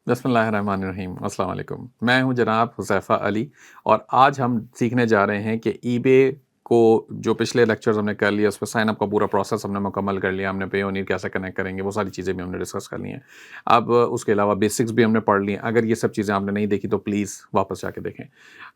बिस्मिल्लाहिर्रहमानिर्रहीम, अस्सलाम वालेकुम। मैं हूँ जनाब हुज़ैफ़ा अली और आज हम सीखने जा रहे हैं कि ईबे को जो पिछले लेक्चर्स हमने कर लिए, उसमें साइन अप का पूरा प्रोसेस हमने मुकम्मल कर लिया। हमने पेयोनियर कैसे कनेक्ट करेंगे, वो सारी चीज़ें भी हमने डिस्कस कर ली हैं। अब उसके अलावा बेसिक्स भी हमने पढ़ ली हैं। अगर ये सब चीज़ें आपने नहीं देखी तो प्लीज़ वापस जाके देखें।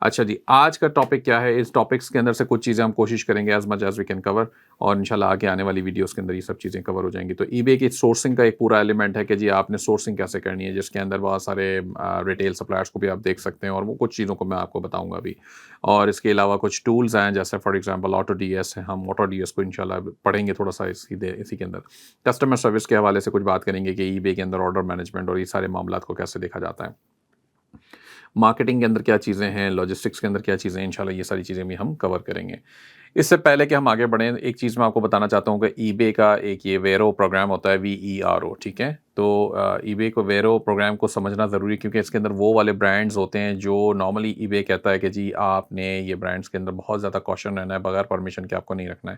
अच्छा जी, आज का टॉपिक क्या है? इस टॉपिक्स के अंदर से कुछ चीज़ें हम कोशिश करेंगे as much as we can cover और इंशाल्लाह आगे आने वाली वीडियोज़ के अंदर ये सब चीज़ें कवर हो जाएँगी। तो ईबे की सोर्सिंग का एक पूरा एलिमेंट है कि जी आपने सोर्सिंग कैसे करनी है, जिसके अंदर बहुत सारे रिटेल सप्लायर्स को भी आप देख सकते हैं और वो कुछ चीज़ों को मैं आपको बताऊँगा अभी। और इसके अलावा कुछ टूल्स हैं जैसे फॉर एग्ज़ाम्पल ऑटो डीएस है, हम ऑटो डीएस को इंशाल्लाह पढ़ेंगे थोड़ा-सा इसी के अंदर। कस्टमर सर्विस के हवाले से कुछ बात करेंगे कि ईबे के अंदर ऑर्डर मैनेजमेंट और ये सारे मामलात को कैसे देखा जाता है। मार्केटिंग के अंदर क्या चीज़ें हैं, लॉजिस्टिक्स के अंदर क्या चीज़ें हैं, इंशाल्लाह ये सारी चीज़ें भी हम कवर करेंगे। इससे पहले कि हम आगे बढ़ें, एक चीज़ मैं आपको बताना चाहता हूँ कि ईबे का एक ये वेरो प्रोग्राम होता है, वीईआरओ, ठीक है? तो ईबे को वेरो प्रोग्राम को समझना ज़रूरी है क्योंकि इसके अंदर वो वाले ब्रांड्स होते हैं जो नॉर्मली ईबे कहता है कि जी आपने ये ब्रांड्स के अंदर बहुत ज़्यादा कॉशन रहना है, बगैर परमिशन के आपको नहीं रखना है।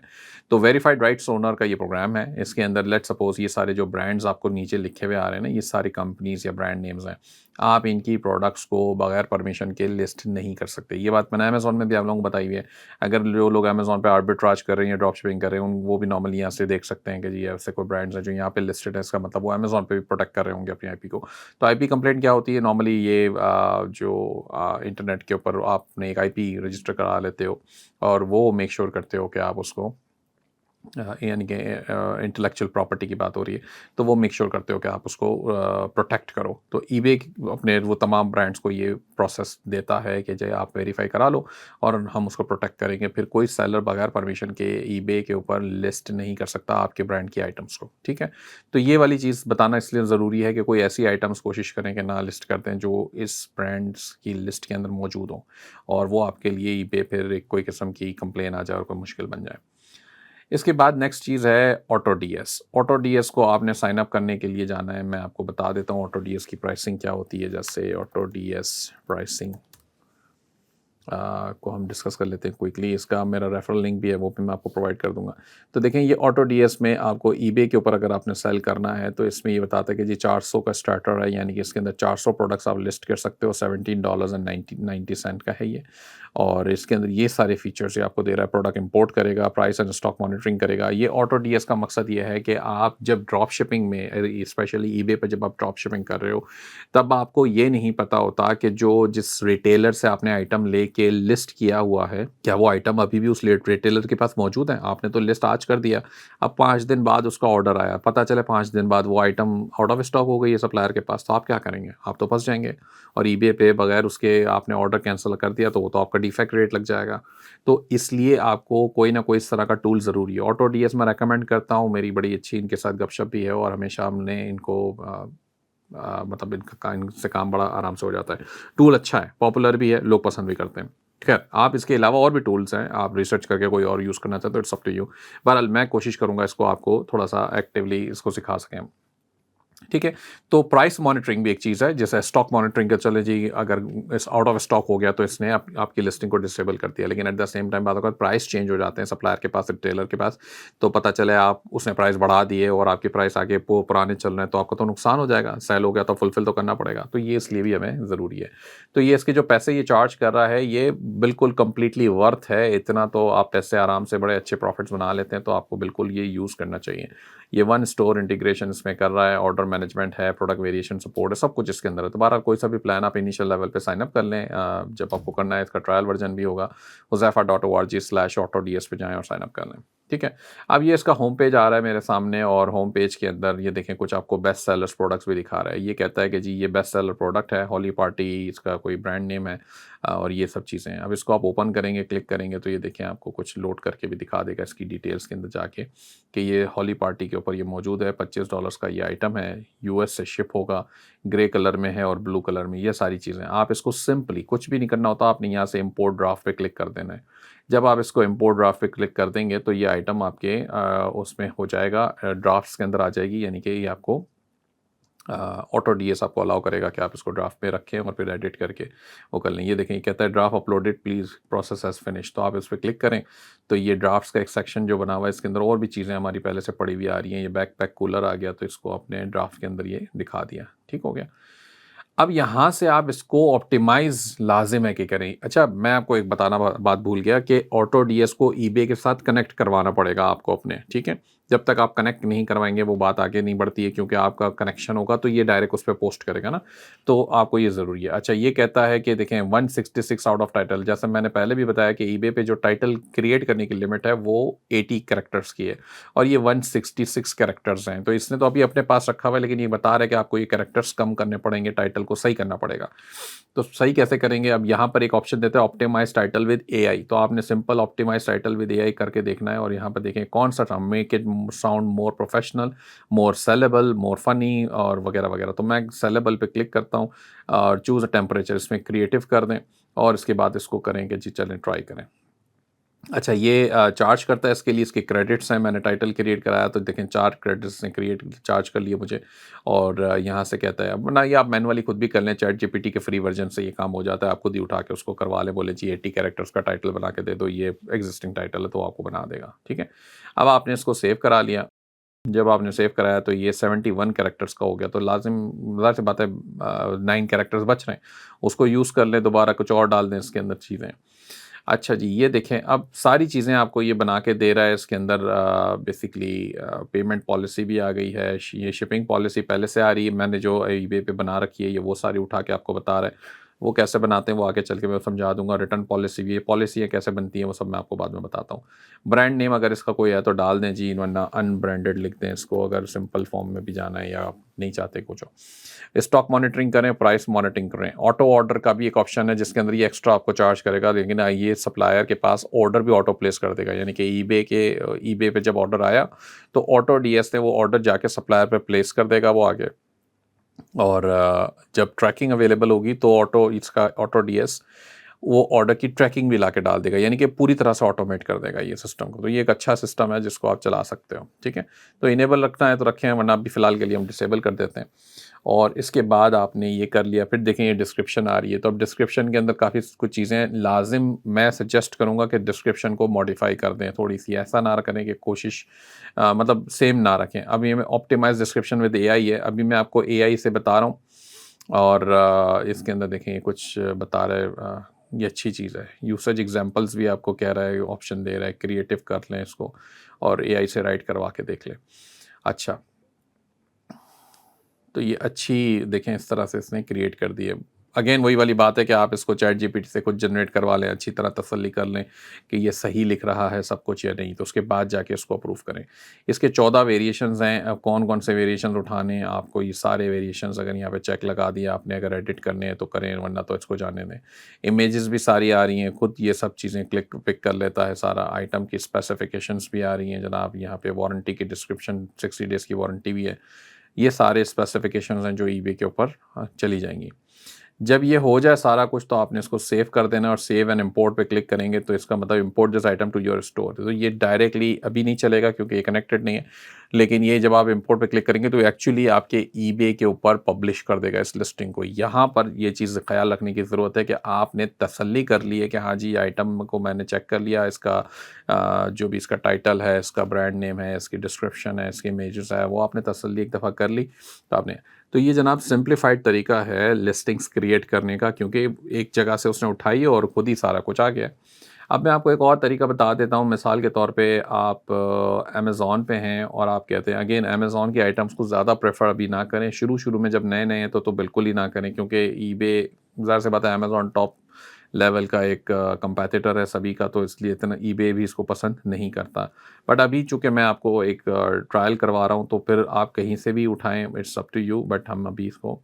तो वेरिफाइड राइट्स ओनर का ये प्रोग्राम है। इसके अंदर लेट्स सपोज़ ये सारे जो ब्रांड्स आपको नीचे लिखे हुए आ रहे हैं ना, ये सारी कंपनीज़ या ब्रांड नेम्स हैं। आप इनकी प्रोडक्ट्स को बगैर परमिशन के लिस्ट नहीं कर सकते। ये बात मैंने अमेज़न में भी आप लोगों को बताई हुई है। अगर जो लोग अमेज़न पे आर्बिट्राज कर रहे हैं या ड्रॉप शिपिंग कर रहे हैं, वो भी नॉर्मली यहाँ से देख सकते हैं कि जी ऐसे कोई ब्रांड्स हैं जो यहाँ पे लिस्टेड है, इसका मतलब वो अमेज़न पे भी प्रोटेक्ट कर रहे होंगे अपनी आईपी को। तो आईपी कंप्लेंट क्या होती है नॉर्मली ये इंटरनेट के ऊपर आपने एक आईपी रजिस्टर करा लेते हो और वो मेक श्योर करते हो कि आप उसको यानी कि इंटेलेक्चुअल प्रॉपर्टी की बात हो रही है, तो वो मेक श्योर करते हो कि आप उसको प्रोटेक्ट करो। तो ईबे अपने वो तमाम ब्रांड्स को ये प्रोसेस देता है कि जो आप वेरीफाई करा लो और हम उसको प्रोटेक्ट करेंगे। फिर कोई सेलर बगैर परमिशन के ईबे के ऊपर लिस्ट नहीं कर सकता आपके ब्रांड की आइटम्स को, ठीक है? तो ये वाली चीज़ बताना इसलिए ज़रूरी है कि कोई ऐसी आइटम्स कोशिश करें कि ना लिस्ट करते हैं जो इस ब्रांड्स की लिस्ट के अंदर मौजूद हों और वो आपके लिए ईबे फिर एक कोई किस्म की कंप्लेन आ जाए और कोई मुश्किल बन जाए। इसके बाद नेक्स्ट चीज़ है ऑटो डीएस। ऑटो डीएस को आपने साइन अप करने के लिए जाना है। मैं आपको बता देता हूँ ऑटो डीएस की प्राइसिंग क्या होती है। जैसे ऑटो डीएस प्राइसिंग को हम डिस्कस कर लेते हैं क्विकली। इसका मेरा रेफरल लिंक भी है, वो भी मैं आपको प्रोवाइड कर दूँगा। तो देखें ये ऑटो डीएस में आपको ईबे के ऊपर अगर आपने सेल करना है तो इसमें ये बताता है कि जी 400 का स्टार्टर है, यानी कि इसके अंदर 400 प्रोडक्ट्स आप लिस्ट कर सकते हो। $17.90 का है ये और इसके अंदर ये सारे फीचर्स ये आपको दे रहा है। प्रोडक्ट इंपोर्ट करेगा, प्राइस एंड स्टॉक मॉनिटरिंग करेगा। ये ऑटो डीएस का मकसद ये है कि आप जब ड्रॉप शिपिंग में स्पेशली ईबे पे जब आप ड्रॉप शिपिंग कर रहे हो, तब आपको ये नहीं पता होता कि जो जिस रिटेलर से आपने आइटम लेके लिस्ट किया हुआ है, क्या वो आइटम अभी भी उस रिटेलर के पास मौजूद है? आपने तो लिस्ट आज कर दिया, अब 5 दिन बाद उसका ऑर्डर आया, पता चले 5 दिन बाद वो आइटम आउट ऑफ स्टॉक हो गई है सप्लायर के पास, तो आप क्या करेंगे? आप तो फँस जाएँगे और ईबे पे बगैर उसके आपने ऑर्डर कैंसल कर दिया, तो वो तो आपका डिफेक्ट रेट लग जाएगा। तो इसलिए आपको कोई ना कोई इस तरह का टूल ज़रूरी है। ऑटो डीएस मैं रिकमेंड करता हूँ, मेरी बड़ी अच्छी इनके साथ गपशप भी है और हमेशा हमने इनको मतलब इनसे काम बड़ा आराम से हो जाता है। टूल अच्छा है, पॉपुलर भी है, लोग पसंद भी करते हैं। ख़ैर, आप इसके अलावा और भी टूल्स हैं, आप रिसर्च करके कोई और यूज़ करना चाहते हो, इट्स अप टू यू। बहरहाल मैं कोशिश करूँगा इसको आपको थोड़ा-सा एक्टिवली इसको सिखा सकें हम। ठीक है? तो प्राइस मॉनिटरिंग भी एक चीज़ है, जैसे स्टॉक मॉनिटरिंग का चले जी अगर इस आउट ऑफ स्टॉक हो गया तो इसने आपकी लिस्टिंग को डिसेबल कर दिया। लेकिन एट द सेम टाइम बाद अगर प्राइस चेंज हो जाते हैं सप्लायर के पास, रिटेलर के पास, तो पता चले आप उसने प्राइस बढ़ा दिए और आपके प्राइस आगे पुराने चल रहे हैं, तो आपको तो नुकसान हो जाएगा। सेल हो गया तो फुलफिल तो करना पड़ेगा। तो ये इसलिए भी हमें ज़रूरी है। तो ये इसके जो पैसे ये चार्ज कर रहा है, ये बिल्कुल कंप्लीटली वर्थ है। इतना तो आप पैसे आराम से बड़े अच्छे प्रॉफिट्स बना लेते हैं, तो आपको बिल्कुल ये यूज़ करना चाहिए। ये वन स्टोर इंटीग्रेशन इसमें कर रहा है, ऑर्डर मैनेजमेंट है, प्रोडक्ट वेरिएशन सपोर्ट है, सब कुछ इसके अंदर है। तो बहरहाल कोई सा भी प्लान आप इनिशियल लेवल पे साइन अप कर लें, जब आपको करना है इसका ट्रायल वर्जन भी होगा, huzafa.org/autods पे जाएँ और साइन अप कर लें। ठीक है? अब ये इसका होम पेज आ रहा है मेरे सामने और होम पेज के अंदर ये देखें कुछ आपको बेस्ट सेलर्स प्रोडक्ट्स भी दिखा रहा है। ये कहता है कि जी ये बेस्ट सेलर प्रोडक्ट है, हॉली पार्टी इसका कोई ब्रांड नेम है और ये सब चीज़ें हैं। अब इसको आप ओपन करेंगे, क्लिक करेंगे तो ये देखें आपको कुछ लोड करके भी दिखा देगा इसकी डिटेल्स के अंदर जाके कि ये हॉली पार्टी के ऊपर ये मौजूद है। $25 का ये आइटम है, यूएस से शिप होगा, ग्रे कलर में है और ब्लू कलर में, ये सारी चीज़ें। आप इसको सिंपली कुछ भी नहीं करना होता, आपने यहाँ से इम्पोर्ट ड्राफ्ट पे क्लिक कर देना है। जब आप इसको इम्पोर्ट ड्राफ्ट पे क्लिक कर देंगे तो ये आइटम आपके उसमें हो जाएगा, ड्राफ्ट्स के अंदर आ जाएगी, यानी कि ये आपको ऑटो डीएस आपको अलाउ करेगा कि आप इसको ड्राफ्ट में रखें और फिर एडिट करके वो कर लें। ये देखें, ये कहता है draft uploaded, please process as finish. तो आप इस पे क्लिक करें तो ये ड्राफ्ट्स का एक सेक्शन जो बना हुआ है, इसके अंदर और भी चीज़ें हमारी पहले से पड़ी हुई आ रही हैं। ये बैकपैक कूलर आ गया तो इसको अपने ड्राफ्ट के अंदर ये दिखा दिया। ठीक हो गया। अब यहाँ से आप इसको ऑप्टिमाइज़ लाज़िम है कि करें। अच्छा, मैं आपको एक बताना बात भूल गया कि ऑटो डीएस को ईबे के साथ कनेक्ट करवाना पड़ेगा आपको अपने, ठीक है? जब तक आप कनेक्ट नहीं करवाएँगे वो बात आगे नहीं बढ़ती है, क्योंकि आपका कनेक्शन होगा तो ये डायरेक्ट उस पे पोस्ट करेगा ना, तो आपको ये ज़रूरी है। अच्छा, ये कहता है कि देखें 166 आउट ऑफ टाइटल, जैसे मैंने पहले भी बताया कि ईबे पे जो टाइटल क्रिएट करने की लिमिट है वो 80 कैरेक्टर्स की है और ये 166 कैरेक्टर्स हैं। तो इसने तो अभी अपने पास रखा हुआ है, लेकिन ये बता रहा है कि आपको ये कैरेक्टर्स कम करने पड़ेंगे, टाइटल को सही करना पड़ेगा। तो सही कैसे करेंगे? अब यहाँ पर एक ऑप्शन देता है ऑप्टिमाइज़ टाइटल विद एआई, तो आपने simple optimise title with AI करके देखना है और यहाँ पर देखें कौन-सा था, make it sound more professional, more saleable, more funny और वगैरह-वगैरह। तो मैं सेलेबल पे क्लिक करता हूँ और चूज़ अ टेम्परेचर इसमें क्रिएटिव कर दें और इसके बाद इसको करें कि जी चलें ट्राई करें। अच्छा, ये चार्ज करता है, इसके लिए इसके क्रेडिट्स हैं। मैंने टाइटल क्रिएट कराया तो देखें 4 क्रेडिट्स ने क्रिएट चार्ज कर लिए मुझे और यहाँ से कहता है, वरना ये आप मैनुअली खुद भी कर लें, चैट जीपीटी के फ्री वर्जन से ये काम हो जाता है। आप खुद ही उठा के उसको करवा लें, बोले जी 80 कैरेक्टर्स का टाइटल बना के दे दो, ये एग्जिस्टिंग टाइटल है तो आपको बना देगा, ठीक है। अब आपने इसको सेव करा लिया। जब आपने सेव कराया तो ये 71 कैरेक्टर्स का हो गया, तो लाज़िम ज़ाहिर सी बात है 9 कैरेक्टर्स बच रहे हैं, उसको यूज़ कर लें, दोबारा कुछ और डाल दें इसके अंदर चीज़ें। अच्छा जी, ये देखें अब सारी चीज़ें आपको ये बना के दे रहा है इसके अंदर, बेसिकली पेमेंट पॉलिसी भी आ गई है, ये शिपिंग पॉलिसी पहले से आ रही है, मैंने जो ईबे पे बना रखी है ये वो सारी उठा के आपको बता रहा है। वो कैसे बनाते हैं वो आगे चल के मैं समझा दूँगा, रिटर्न पॉलिसी भी है, पॉलिसियाँ कैसे बनती हैं वो सब मैं आपको बाद में बताता हूँ। ब्रांड नेम अगर इसका कोई है तो डाल दें जी, वरना अनब्रांडेड लिख दें इसको, अगर सिंपल फॉर्म में भी जाना है या आप नहीं चाहते कुछ और। स्टॉक मॉनिटरिंग करें, प्राइस मॉनिटरिंग करें। ऑटो ऑर्डर का भी एक ऑप्शन है जिसके अंदर ये एक्स्ट्रा आपको चार्ज करेगा, लेकिन ये सप्लायर के पास ऑर्डर भी ऑटो प्लेस कर देगा। यानी कि ईबे पे जब ऑर्डर आया तो ऑटो डीएस ने वो ऑर्डर जाके सप्लायर पे प्लेस कर देगा वो आगे, और जब ट्रैकिंग अवेलेबल होगी तो ऑटो डीएस वो ऑर्डर की ट्रैकिंग भी लाके डाल देगा, यानी कि पूरी तरह से ऑटोमेट कर देगा ये सिस्टम को। तो ये एक अच्छा सिस्टम है जिसको आप चला सकते हो, ठीक है। तो इनेबल रखना है तो रखें, वरना अभी फ़िलहाल के लिए हम डिसेबल कर देते हैं। और इसके बाद आपने ये कर लिया, फिर देखें ये डिस्क्रिप्शन आ रही है, तो अब डिस्क्रिप्शन के अंदर काफ़ी कुछ चीज़ें लाज़िम, मैं सजेस्ट करूँगा कि डिस्क्रिप्शन को मॉडिफ़ाई कर दें थोड़ी-सी, ऐसा ना करें कि कोशिश मतलब सेम ना रखें। अब ये मैं ऑप्टिमाइज़ डिस्क्रिप्शन विद एआई है, अभी मैं आपको एआई से बता रहा हूँ और इसके अंदर देखें ये कुछ बता रहा है, ये अच्छी चीज़ है। यूसेज एग्ज़ाम्पल्स भी आपको कह रहा है, ऑप्शन दे रहा है, क्रिएटिव कर लें इसको और एआई से राइट करवा के देख लें। अच्छा, तो ये अच्छी देखें इस तरह से इसने क्रिएट कर दी है। अगेन वही वाली बात है कि आप इसको चैट जीपीटी से खुद जनरेट करवा लें, अच्छी तरह तसल्ली कर लें कि ये सही लिख रहा है सब कुछ या नहीं, तो उसके बाद जाके इसको अप्रूव करें। इसके 14 वेरिएशंस हैं, अब कौन-कौन से वेरिएशंस उठाने हैं आपको, ये सारे वेरिएशंस अगर यहाँ पे चेक लगा दिया आपने, अगर एडिट करने हैं तो करें, वरना तो इसको जाने दें। इमेजेस भी सारी आ रही हैं, खुद ये सब चीज़ें क्लिक पिक कर लेता है सारा, आइटम की स्पेसिफिकेशंस भी आ रही हैं जनाब, यहाँ पे वारंटी की डिस्क्रिप्शन, 60 डेज़ की वारंटी भी है। ये सारे स्पेसिफिकेशंस हैं जो ईबे के ऊपर चली जाएँगी। जब ये हो जाए सारा कुछ तो आपने इसको सेव कर देना और सेव एंड इम्पोर्ट पे क्लिक करेंगे तो इसका मतलब import this item to your store, तो ये डायरेक्टली अभी नहीं चलेगा क्योंकि ये कनेक्टेड नहीं है, लेकिन ये जब आप इम्पोर्ट पे क्लिक करेंगे तो एक्चुअली आपके ईबे के ऊपर पब्लिश कर देगा इस लिस्टिंग को। यहाँ पर ये चीज़ ख्याल रखने की ज़रूरत है कि आपने तसल्ली कर ली है कि हाँ जी, आइटम को मैंने चेक कर लिया, इसका जो भी इसका टाइटल है, इसका ब्रांड नेम है, इसकी डिस्क्रिप्शन है, इसकी इमेजेस है, वो आपने तसल्ली एक दफ़ा कर ली तो आपने, तो ये जनाब सिंप्लीफाइड तरीका है लिस्टिंग्स क्रिएट करने का, क्योंकि एक जगह से उसने उठाई और खुद ही सारा कुछ आ गया। अब मैं आपको एक और तरीका बता देता हूँ, मिसाल के तौर पे आप अमेज़न पे हैं और आप कहते हैं, अगेन अमेज़न की आइटम्स को ज़्यादा प्रेफ़र अभी ना करें, शुरू-शुरू में जब नए-नए हैं तो बिल्कुल ही ना करें, क्योंकि ईबे ज़ाहिर सी बात है अमेज़न टॉप लेवल का एक कंपेटिटर है सभी का, तो इसलिए इतना ईबे भी इसको पसंद नहीं करता। बट अभी चूँकि मैं आपको एक ट्रायल करवा रहा हूँ तो फिर आप कहीं से भी उठाएँ, it's up to you, but हम अभी इसको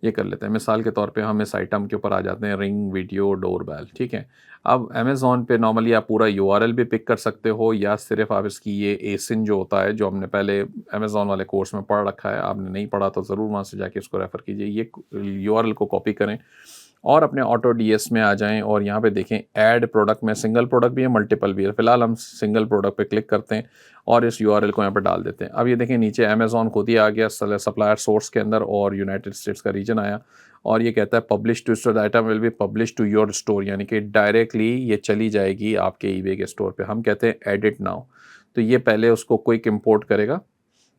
ये कर लेते हैं। मिसाल के तौर पे हम इस आइटम के ऊपर आ जाते हैं, रिंग वीडियो डोरबेल, ठीक है। अब अमेज़न पे नॉर्मली आप पूरा यूआरएल भी पिक कर सकते हो या सिर्फ़ आप इसकी ये एसिन जो होता है, जो हमने पहले अमेज़न वाले कोर्स में पढ़ रखा है, आपने नहीं पढ़ा तो ज़रूर वहाँ से जाके इसको रेफ़र कीजिए। ये यूआरएल को कॉपी करें और अपने ऑटो डीएस में आ जाएँ और यहाँ पे देखें ऐड प्रोडक्ट में सिंगल प्रोडक्ट भी है, मल्टीपल भी है। फ़िलहाल हम सिंगल प्रोडक्ट पे क्लिक करते हैं और इस यूआरएल को यहाँ पे डाल देते हैं। अब ये देखें नीचे अमेज़न खुद ही आ गया सप्लायर सोर्स के अंदर और यूनाइटेड स्टेट्स का रीजन आया और ये कहता है publish to store, the item will be publish to your store, यानी कि डायरेक्टली ये चली जाएगी आपके ईबे के स्टोर पे। हम कहते हैं एडिट नाउ, तो ये पहले उसको क्विक इंपोर्ट करेगा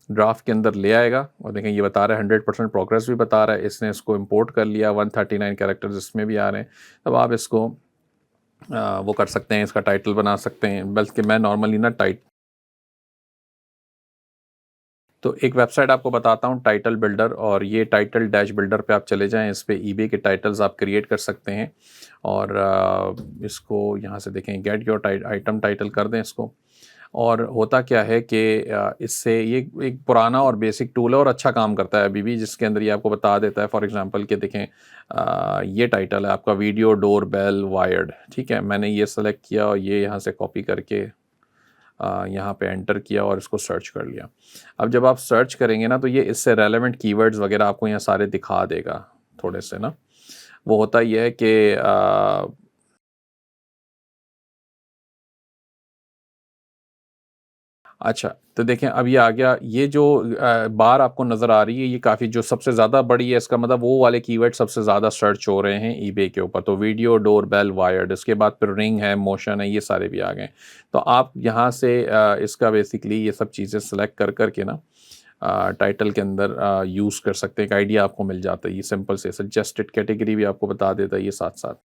ड्राफ्ट के अंदर ले आएगा और देखें ये बता रहा है 100% प्रोग्रेस भी बता रहा है, इसने इसको इंपोर्ट कर लिया, 139 कैरेक्टर्स इसमें भी आ रहे हैं। तब आप इसको वो कर सकते हैं, इसका टाइटल बना सकते हैं, बल्कि मैं नॉर्मली ना तो एक वेबसाइट आपको बताता हूँ, टाइटल बिल्डर, और ये टाइटल डैश बिल्डर पे आप चले जाएं, इस पे ईबे के टाइटल्स आप क्रिएट कर सकते हैं। और इसको यहाँ से देखें, गेट योर आइटम टाइटल कर दें इसको। और होता क्या है कि इससे ये एक पुराना और बेसिक टूल है और अच्छा काम करता है अभी भी, जिसके अंदर ये आपको बता देता है। फॉर एग्जांपल कि देखें ये टाइटल है आपका, वीडियो डोर बेल वायर्ड, ठीक है। मैंने ये सेलेक्ट किया और ये यहाँ से कॉपी करके यहाँ पे एंटर किया और इसको सर्च कर लिया। अब जब आप सर्च करेंगे ना, तो ये इससे रेलेवेंट कीवर्ड्स वगैरह आपको यहाँ सारे दिखा देगा थोड़े से ना। वो होता ये है कि अच्छा, तो देखें अब ये आ गया, ये जो बार आपको नज़र आ रही है, ये काफ़ी जो सबसे ज़्यादा बड़ी है, इसका मतलब वो वाले कीवर्ड सबसे ज़्यादा सर्च हो रहे हैं ईबे के ऊपर। तो वीडियो, डोरबेल, वायर्ड, इसके बाद फिर रिंग है, मोशन है, ये सारे भी आ गए। तो आप यहाँ से इसका बेसिकली ये सब चीज़ें सेलेक्ट कर के ना टाइटल के अंदर यूज़ कर सकते हैं। एक आइडिया आपको मिल जाता है, ये सिंपल से सजेस्टेड कैटेगरी भी आपको बता देता है ये साथ-साथ।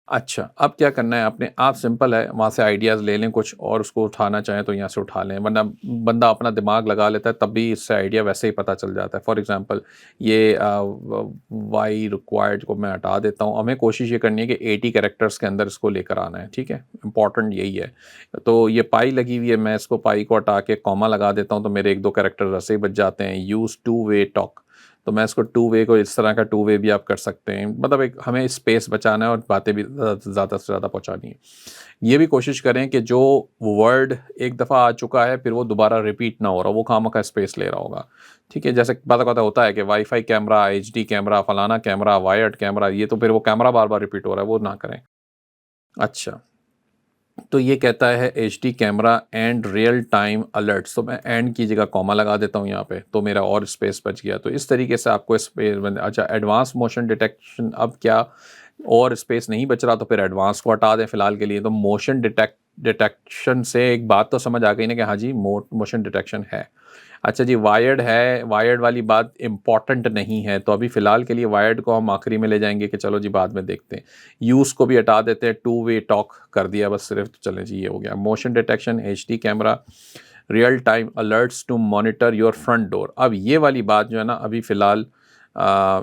अच्छा, अब क्या करना है आपने, आप सिंपल है, वहाँ से आइडियाज़ ले लें कुछ और उसको उठाना चाहें तो यहाँ से उठा लें, वरना बंदा अपना दिमाग लगा लेता है, तब भी इससे आइडिया वैसे ही पता चल जाता है। फॉर एग्ज़ाम्पल ये वाई रिक्वायर्ड को मैं हटा देता हूँ। हमें कोशिश ये करनी है कि 80 कैरेक्टर्स के अंदर इसको लेकर आना है, ठीक है? इम्पॉर्टेंट यही है। तो ये पाई लगी हुई है, मैं इसको पाई को हटा के कॉमा लगा देता हूँ, तो मेरे 1-2 कैरेक्टर वैसे ही बच जाते हैं। यूज़ टू वे टॉक, तो मैं इसको टू वे को इस तरह का टू वे भी आप कर सकते हैं। मतलब एक हमें स्पेस बचाना है और बातें भी ज़्यादा से ज़्यादा पहुँचानी है। ये भी कोशिश करें कि जो वर्ड एक दफ़ा आ चुका है, फिर वो दोबारा रिपीट ना हो रहा, वो खामख़ा स्पेस ले रहा होगा। ठीक है? जैसे बाज़-औक़ात होता है कि वाई-फाई कैमरा, एचडी कैमरा, फलाना कैमरा, वायर्ड कैमरा, ये तो फिर वो कैमरा बार-बार रिपीट हो रहा है, वो ना करें। अच्छा। तो ये कहता है HD camera and real time alerts, तो मैं एंड की जगह कॉमा लगा देता हूँ यहाँ पे, तो मेरा और स्पेस बच गया। तो इस तरीके से आपको स्पेस, अच्छा एडवांस मोशन डिटेक्शन, अब क्या और स्पेस नहीं बच रहा, तो फिर एडवांस को हटा दें फिलहाल के लिए। तो मोशन डिटेक्शन से एक बात तो समझ आ गई ना कि हाँ जी मोशन डिटेक्शन है। अच्छा जी, वायर्ड है, वायर्ड वाली बात इम्पॉर्टेंट नहीं है, तो अभी फ़िलहाल के लिए वायर्ड को हम आखिरी में ले जाएँगे कि चलो जी बाद में देखते हैं। यूज़ को भी हटा देते हैं, टू वे टॉक कर दिया बस सिर्फ़, तो चलें जी ये हो गया। Motion detection, HD camera, real time alerts to monitor your front door. अब ये वाली बात जो है ना, अभी फ़िलहाल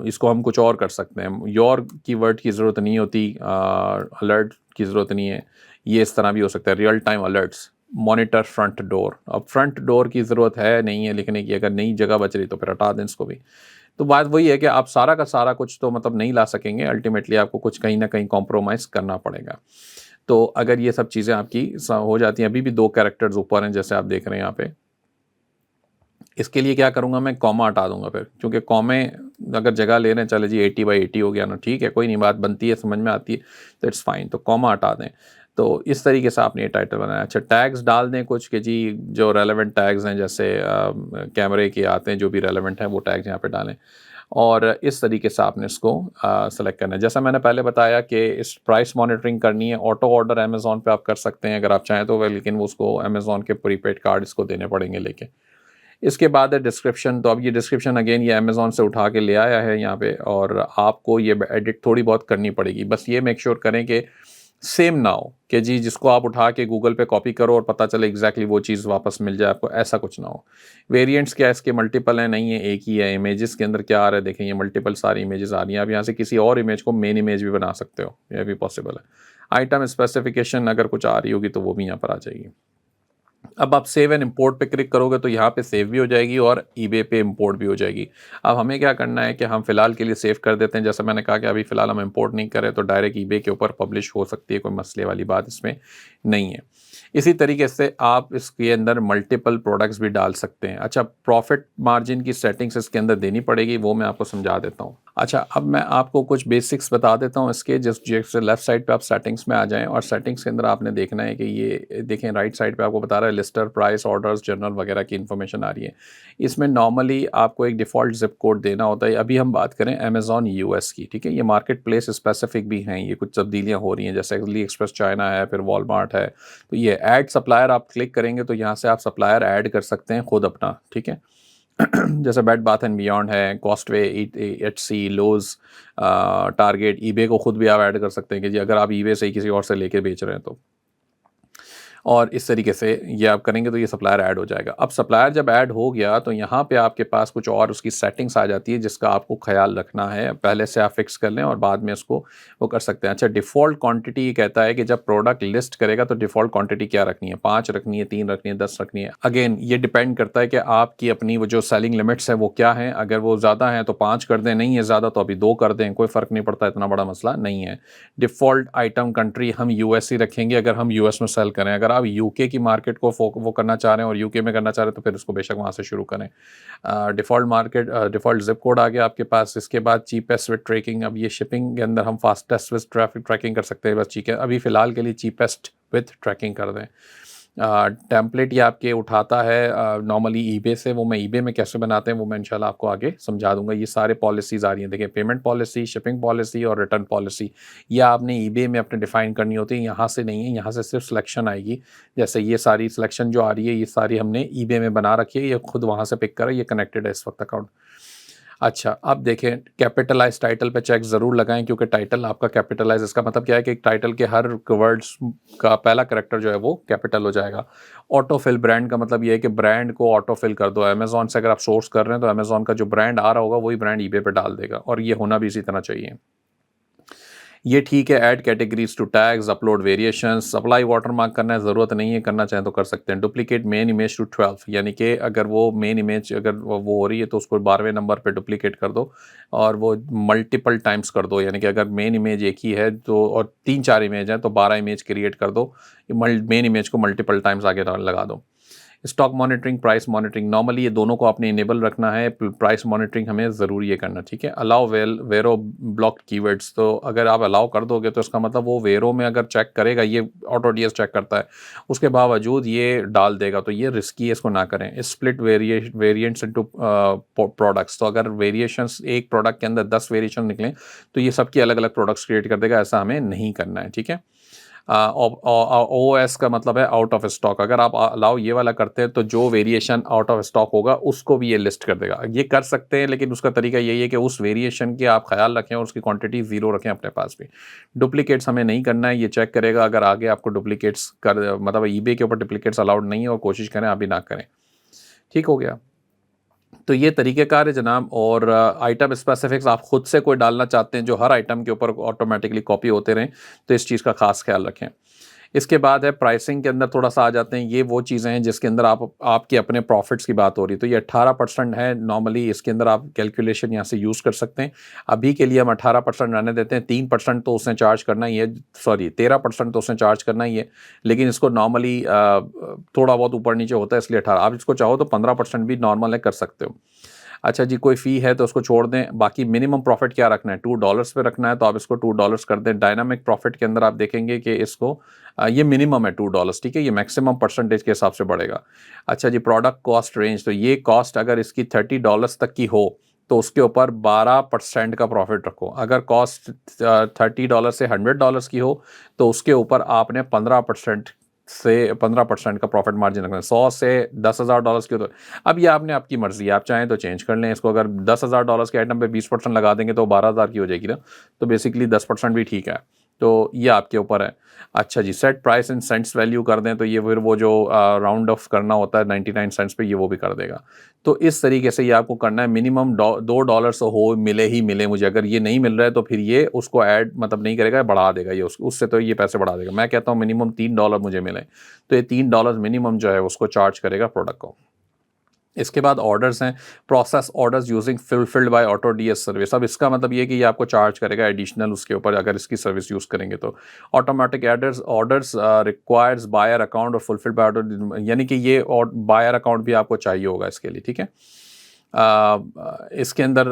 इसको हम कुछ और कर सकते हैं। योर कीवर्ड की ज़रूरत नहीं होती, अलर्ट की ज़रूरत नहीं है। ये इस तरह भी हो सकता है, real time alerts monitor front door. अब फ्रंट डोर की ज़रूरत है नहीं है लिखने की, अगर नई जगह बच रही तो फिर हटा दें इसको भी। तो बात वही है कि आप सारा का सारा कुछ तो मतलब नहीं ला सकेंगे, अल्टीमेटली आपको कुछ कहीं न कहीं कॉम्प्रोमाइज़ करना पड़ेगा। तो अगर ये सब चीज़ें आपकी हो जाती हैं, अभी भी 2 कैरेक्टर्स ऊपर हैं जैसे आप देख रहे हैं यहाँ पे। इसके लिए क्या करूँगा मैं, कॉमा हटा दूँगा फिर, क्योंकि कॉमे अगर जगह ले रहे हैं, चले जी 80/80 हो गया ना, ठीक है, कोई नहीं, बात बनती है, समझ में आती है, तो इट्स फाइन, तो कॉमा हटा दें। तो इस तरीके से आपने ये टाइटल बनाया। अच्छा, टैग्स डाल दें कुछ कि जी जो रेलेवेंट टैग्स हैं, जैसे कैमरे के आते हैं, जो भी रेलेवेंट हैं वो टैग्स यहाँ पे डालें। और इस तरीके से आपने इसको सेलेक्ट करना है। जैसा मैंने पहले बताया कि इस प्राइस मॉनिटरिंग करनी है, ऑटो ऑर्डर अमेज़न पे आप कर सकते हैं अगर आप चाहें तो, लेकिन वो उसको अमेज़न के प्रीपेड कार्ड इसको देने पड़ेंगे लेके। इसके बाद है डिस्क्रिप्शन, तो अब ये डिस्क्रिप्शन अगेन ये अमेज़न से उठा के ले आया है यहाँ पे, और आपको ये एडिट थोड़ी बहुत करनी पड़ेगी। बस ये मेक श्योर करें कि सेम ना हो कि जी जिसको आप उठा के गूगल पे कॉपी करो और पता चले एग्जैक्टली वो चीज़ वापस मिल जाए आपको, ऐसा कुछ ना हो। वेरिएंट्स क्या है इसके, मल्टीपल हैं, नहीं है एक ही है। इमेजेस के अंदर क्या आ रहा है देखें, ये मल्टीपल सारी इमेजेस आ रही हैं। आप यहाँ से किसी और इमेज को मेन इमेज भी बना सकते हो, ये भी पॉसिबल है। आइटम स्पेसिफिकेशन अगर कुछ आ रही होगी तो वो भी यहाँ पर आ जाएगी। अब आप सेव एंड इंपोर्ट पे क्लिक करोगे तो यहाँ पे सेव भी हो जाएगी और ईबे पे इंपोर्ट भी हो जाएगी। अब हमें क्या करना है कि हम फ़िलहाल के लिए सेव कर देते हैं। जैसा मैंने कहा कि अभी फ़िलहाल हम इंपोर्ट नहीं करें, तो डायरेक्ट ईबे के ऊपर पब्लिश हो सकती है, कोई मसले वाली बात इसमें नहीं है। इसी तरीके से आप इसके अंदर मल्टीपल प्रोडक्ट्स भी डाल सकते हैं। अच्छा, प्रॉफ़िट मार्जिन की सेटिंग्स इसके अंदर देनी पड़ेगी, वो मैं आपको समझा देता हूँ। अच्छा, अब मैं आपको कुछ बेसिक्स बता देता हूँ इसके, जैसे लेफ्ट साइड पे आप सेटिंग्स में आ जाएँ और सेटिंग्स के अंदर आपने देखना है कि ये देखें राइट साइड पे आपको बता रहा है लिस्टर, प्राइस, ऑर्डर्स, जर्नल वगैरह की इन्फॉर्मेशन आ रही है। इसमें नॉर्मली आपको एक डिफ़ॉल्ट ज़िप कोड देना होता है। अभी हम बात करें अमेज़न यूएस की, ठीक है? ये मार्केट प्लेस स्पेसिफ़िक भी हैं, ये कुछ तब्दीलियाँ हो रही हैं, जैसे अली एक्सप्रेस चाइना है, फिर वॉलमार्ट है। तो ये ऐड सप्लायर आप क्लिक करेंगे तो यहाँ से आप सप्लायर ऐड कर सकते हैं खुद अपना, ठीक है? जैसे बेड बाथ एंड बियॉन्ड है, कॉस्टवे, एचसी, लोज़, टारगेट, ईबे को खुद भी आप ऐड कर सकते हैं कि जी अगर आप ईबे से ही किसी और से लेके बेच रहे हैं तो। और इस तरीके से ये आप करेंगे तो ये सप्लायर ऐड हो जाएगा। अब सप्लायर जब ऐड हो गया तो यहाँ पे आपके पास कुछ और उसकी सेटिंग्स आ जाती है जिसका आपको ख़्याल रखना है। पहले से आप फ़िक्स कर लें और बाद में उसको वो कर सकते हैं। अच्छा, डिफ़ॉल्ट क्वांटिटी ये कहता है कि जब प्रोडक्ट लिस्ट करेगा तो डिफ़ॉल्ट क्वांटिटी क्या रखनी है? 5 रखनी है, 3 रखनी है, 10 रखनी है? अगेन ये डिपेंड करता है कि आपकी अपनी वो जो सेलिंग लिमिट्स हैं वो क्या हैं? अगर वो ज़्यादा हैं तो 5 कर दें, नहीं है ज़्यादा तो अभी 2 कर दें, कोई फ़र्क नहीं पड़ता, इतना बड़ा मसला नहीं है। डिफ़ॉल्ट आइटम कंट्री हम यूएस ही रखेंगे अगर हम यूएस में सेल करें। अगर आप यूके की मार्केट को वो करना चाह रहे हैं और यूके में करना चाह रहे हैं तो फिर उसको बेशक वहाँ से शुरू करें। डिफ़ॉल्ट ज़िप कोड आ गया आपके पास। इसके बाद चीपेस्ट विद ट्रैकिंग, अब ये शिपिंग के अंदर हम फास्टेस्ट विद ट्रैफिक ट्रैकिंग कर सकते हैं, बस ठीक है। अभी फ़िलहाल के लिए चीपेस्ट विद ट्रैकिंग कर दें। टेम्पलेट ये आपके उठाता है नॉर्मली ईबे से, वो मैं ईबे में कैसे बनाते हैं वो मैं इंशाल्लाह आपको आगे समझा दूँगा। ये सारे पॉलिसीज़ आ रही हैं, देखिए पेमेंट पॉलिसी, शिपिंग पॉलिसी और रिटर्न पॉलिसी। ये आपने ईबे में अपने डिफ़ाइन करनी होती है, यहाँ से नहीं है, यहाँ से सिर्फ सिलेक्शन आएगी। जैसे ये सारी सिलेक्शन जो आ रही है, ये सारी हमने ईबे में बना रखी है, ये खुद वहाँ से पिक करा, ये कनेक्टेड है इस वक्त अकाउंट। अच्छा, अब देखें कैपिटलाइज़ टाइटल पे चेक ज़रूर लगाएँ क्योंकि टाइटल आपका कैपिटलाइज़, इसका मतलब क्या है कि टाइटल के हर वर्ड्स का पहला कैरेक्टर जो है वो कैपिटल हो जाएगा। ऑटो फिल ब्रांड का मतलब ये है कि ब्रांड को ऑटो फिल कर दो। अमेज़न से अगर आप सोर्स कर रहे हैं तो अमेज़न का जो ब्रांड आ रहा होगा वही ब्रांड ईबे पे डाल देगा और ये होना भी इसी तरह चाहिए। ये ठीक है, add categories to tags, upload variations, supply watermark करना है, ज़रूरत नहीं है, करना चाहें तो कर सकते हैं। डुप्लीकेट मेन इमेज टू 12, यानी कि अगर वो मेन इमेज अगर वो हो रही है तो उसको 12वें नंबर पे डुप्लीकेट कर दो और वो मल्टीपल टाइम्स कर दो, यानी कि अगर मेन इमेज एक ही है तो और 3-4 इमेज हैं तो 12 इमेज क्रिएट कर दो। मेन इमेज को मल्टीपल टाइम्स आगे लगा दो। Stock monitoring, price monitoring, normally ये दोनों को आपने इनेबल रखना है। प्राइस मॉनिटरिंग हमें ज़रूरी है करना, ठीक है। अलाउ वेरो ब्लॉक्ड कीवर्ड्स, तो अगर आप अलाउ कर दोगे तो इसका मतलब वो वेरो में अगर चेक करेगा, ये ऑटो डीएस चेक करता है, उसके बावजूद ये डाल देगा, तो ये रिस्की है, इसको ना करें। स्प्लिट वेरिएंट्स इनटू प्रोडक्ट्स, तो अगर वेरिएशंस एक प्रोडक्ट के अंदर 10 वेरिएशन निकलें तो ये सबकी अलग अलग प्रोडक्ट्स क्रिएट कर देगा, ऐसा हमें नहीं करना है, ठीक है। OOS का मतलब है आउट ऑफ स्टॉक। अगर आप अलाउ ये वाला करते हैं तो जो वेरिएशन आउट ऑफ स्टॉक होगा उसको भी ये लिस्ट कर देगा। ये कर सकते हैं लेकिन उसका तरीका यही है कि उस वेरिएशन की आप ख्याल रखें और उसकी क्वांटिटी ज़ीरो रखें अपने पास भी। डुप्लीकेट्स हमें नहीं करना है, ये चेक करेगा अगर आगे आपको डुप्लीकेट्स कर मतलब ईबे के ऊपर डुप्लीकेट्स अलाउड नहीं है और कोशिश करें अभी ना करें। ठीक हो गया। तो ये तरीक़ेकार है जनाब। और आइटम स्पेसिफिक्स आप खुद से कोई डालना चाहते हैं जो हर आइटम के ऊपर ऑटोमेटिकली कॉपी होते रहें तो इस चीज़ का ख़ास ख्याल रखें। इसके बाद है प्राइसिंग के अंदर थोड़ा-सा आ जाते हैं। ये वो चीज़ें हैं जिसके अंदर आप आपके अपने प्रॉफ़िट्स की बात हो रही है। तो ये 18% है नॉर्मली, इसके अंदर आप कैलकुलेशन यहाँ से यूज़ कर सकते हैं। अभी के लिए हम 18% रहने देते हैं, 3% तो उसने चार्ज करना ही है, सॉरी 13% तो उसने चार्ज करना ही है। लेकिन इसको नॉर्मली थोड़ा बहुत ऊपर-नीचे होता है इसलिए 18, आप इसको चाहो तो 15% भी नॉर्मल है, कर सकते हो। अच्छा जी, कोई फ़ी है तो उसको छोड़ दें। बाकी मिनिमम प्रॉफ़िट क्या रखना है, $2 पे रखना है तो आप इसको $2 कर दें। डायनामिक प्रॉफ़िट के अंदर आप देखेंगे कि इसको ये मिनिमम है $2, ठीक है, ये मैक्सिमम परसेंटेज के हिसाब से बढ़ेगा। अच्छा जी, प्रोडक्ट कॉस्ट रेंज, तो ये कॉस्ट अगर इसकी $30 तक की हो तो उसके ऊपर 12% का प्रॉफ़िट रखो। अगर कॉस्ट $30 से $100 की हो तो उसके ऊपर आपने 15% का प्रॉफिट मार्जिन रखना है। 100 से $10,000 की हो तो अब ये आपने आपकी मर्ज़ी है, आप चाहें तो चेंज कर लें इसको। अगर $10,000 के आइटम पे 20% लगा देंगे तो 12,000 की हो जाएगी ना, तो बेसिकली 10% भी ठीक है। तो ये आपके ऊपर है। अच्छा जी, set price in cents value कर दें तो ये फिर वो जो राउंड ऑफ करना होता है 99 सेंट्स पे, ये वो भी कर देगा। तो इस तरीके से ये आपको करना है। मिनिमम $2 तो हो, मिले ही मिले मुझे। अगर ये नहीं मिल रहा है तो फिर ये उसको ऐड मतलब नहीं करेगा, बढ़ा देगा ये उससे तो ये पैसे बढ़ा देगा। मैं कहता हूँ मिनिमम $3 मुझे मिले, तो ये $3 मिनिमम जो है उसको चार्ज करेगा प्रोडक्ट को। इसके बाद ऑर्डर्स हैं, process orders using fulfilled by auto DS service. अब इसका मतलब ये कि ये आपको चार्ज करेगा एडिशनल उसके ऊपर अगर इसकी सर्विस यूज़ करेंगे तो। Automatic adders orders requires buyer account और फुलफिल्ड बाय ऑटो, यानी कि ये और बायर अकाउंट भी आपको चाहिए होगा इसके लिए, ठीक है। इसके अंदर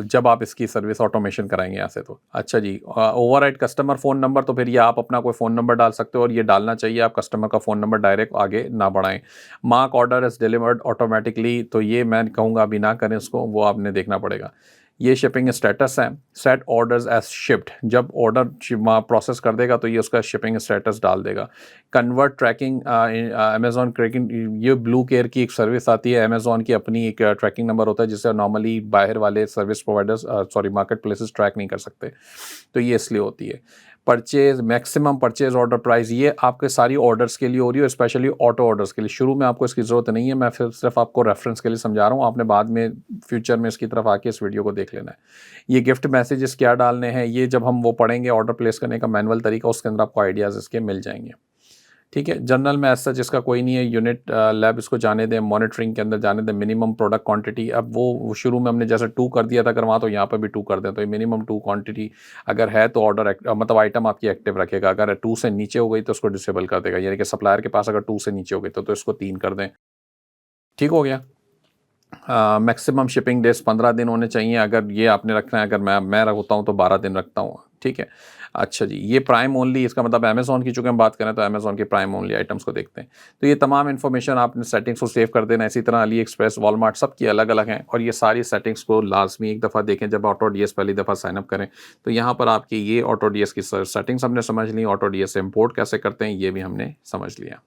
जब आप इसकी सर्विस ऑटोमेशन कराएंगे यहाँ से तो अच्छा जी। ओवरराइड कस्टमर फ़ोन नंबर, तो फिर ये आप अपना कोई फ़ोन नंबर डाल सकते हो और ये डालना चाहिए आप कस्टमर का फ़ोन नंबर डायरेक्ट आगे ना बढ़ाएं। Mark order is delivered automatically, तो ये मैं कहूँगा अभी ना करें इसको, वो आपने देखना पड़ेगा। ये शिपिंग स्टेटस है, सेट ऑर्डर्स एज शिप्ड, जब ऑर्डर प्रोसेस कर देगा तो ये उसका शिपिंग स्टेटस डाल देगा। कन्वर्ट ट्रैकिंग, अमेजॉन ट्रैकिंग, ये ब्लू केयर की एक सर्विस आती है, अमेजॉन की अपनी एक ट्रैकिंग नंबर होता है जिससे नॉर्मली बाहर वाले service providers sorry market places track नहीं कर सकते, तो ये इसलिए होती है। Purchase maximum purchase order price, ये आपके सारी ऑर्डर्स के लिए हो रही है, स्पेशली ऑटो ऑर्डर्स के लिए। शुरू में आपको इसकी ज़रूरत नहीं है, मैं फिर सिर्फ आपको रेफरेंस के लिए समझा रहा हूँ, आपने बाद में फ्यूचर में इसकी तरफ आके इस वीडियो को देख लेना है। ये गिफ्ट मैसेजेस क्या डालने हैं, ये जब हम वो पढ़ेंगे ऑर्डर प्लेस करने का मैनुअल तरीका, उसके अंदर आपको आइडियाज़ इसके मिल जाएंगे। ठीक है, जनरल में ऐसा जिसका कोई नहीं है, यूनिट लैब इसको जाने दें, मॉनिटरिंग के अंदर जाने दें, मिनिमम प्रोडक्ट क्वांटिटी, अब वो शुरू में हमने जैसे 2 कर दिया था करवा, तो यहाँ पर भी 2 कर दें, तो ये मिनिमम 2 क्वांटिटी अगर है तो ऑर्डर मतलब आइटम आपकी एक्टिव रखेगा, अगर 2 से नीचे हो गई तो उसको डिसेबल कर देगा, यानी कि सप्लायर के पास अगर 2 से नीचे हो गई तो इसको 3 कर दें। ठीक हो गया। मैक्सिमम शिपिंग डेज 15 दिन होने चाहिए, अगर ये आपने रखना है, अगर मैं रखता हूँ तो 12 दिन रखता हूँ। ठीक है। अच्छा जी, ये प्राइम ओनली, इसका मतलब अमेज़ॉन की चूँकि हम बात करें तो अमेज़ॉन की प्राइम ओनली आइटम्स को देखते हैं। तो ये तमाम इन्फॉर्मेशन आपने सेटिंग्स को सेव कर देना है। इसी तरह अली एक्सप्रेस, वॉलमार्ट सबकी अलग-अलग हैं और ये सारी सेटिंग्स को लाज़मी एक दफ़ा देखें जब ऑटो डीएस पहली दफ़ा साइन अप करें। तो यहाँ पर आपकी ये ऑटो डीएस की सेटिंग्स हमने समझ ली, ऑटो डीएस से इम्पोर्ट कैसे करते हैं ये भी हमने समझ लिया।